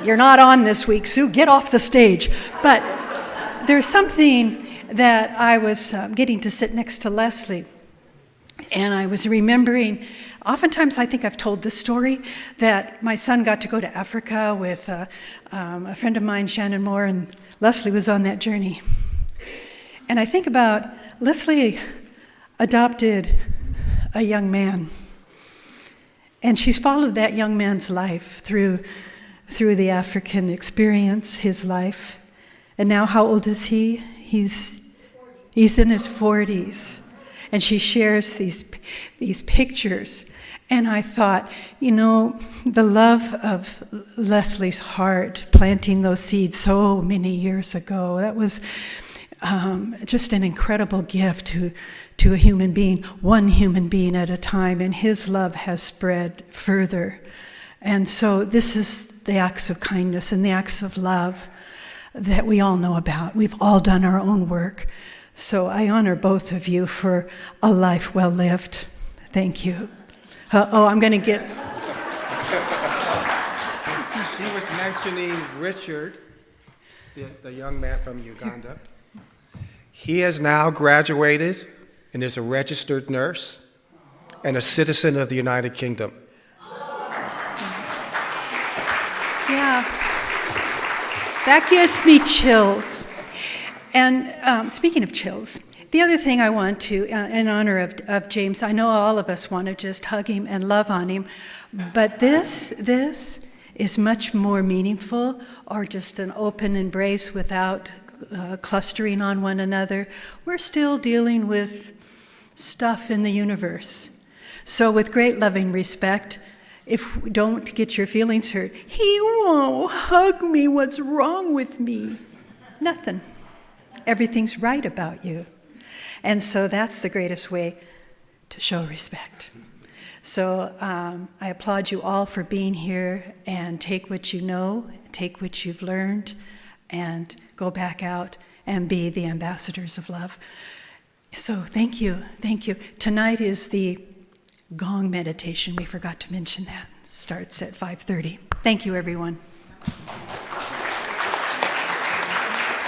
You're not on this week, Sue, get off the stage. But there's something that I was getting to sit next to Leslie. And I was remembering, oftentimes I think I've told this story, that my son got to go to Africa with a friend of mine, Shannon Moore, and Leslie was on that journey. And I think about Leslie adopted a young man, and she's followed that young man's life through the African experience, his life. And now how old is he? He's in his 40s. And she shares these pictures. And I thought, the love of Leslie's heart, planting those seeds so many years ago, that was just an incredible gift to a human being, one human being at a time. And his love has spread further. And so this is the acts of kindness and the acts of love that we all know about. We've all done our own work. So I honor both of you for a life well lived. Thank you. I'm going to get... She was mentioning Richard, the young man from Uganda. He has now graduated and is a registered nurse and a citizen of the United Kingdom. Yeah. That gives me chills. And speaking of chills, the other thing I want to, in honor of James, I know all of us want to just hug him and love on him, but this is much more meaningful, or just an open embrace without clustering on one another. We're still dealing with stuff in the universe. So with great loving respect, if we don't get your feelings hurt, he won't hug me, what's wrong with me? Nothing. Everything's right about you. And so that's the greatest way to show respect. So I applaud you all for being here, and take what you know, take what you've learned, and go back out and be the ambassadors of love. So thank you. Tonight is the gong meditation. We forgot to mention that. Starts at 5:30. Thank you, everyone.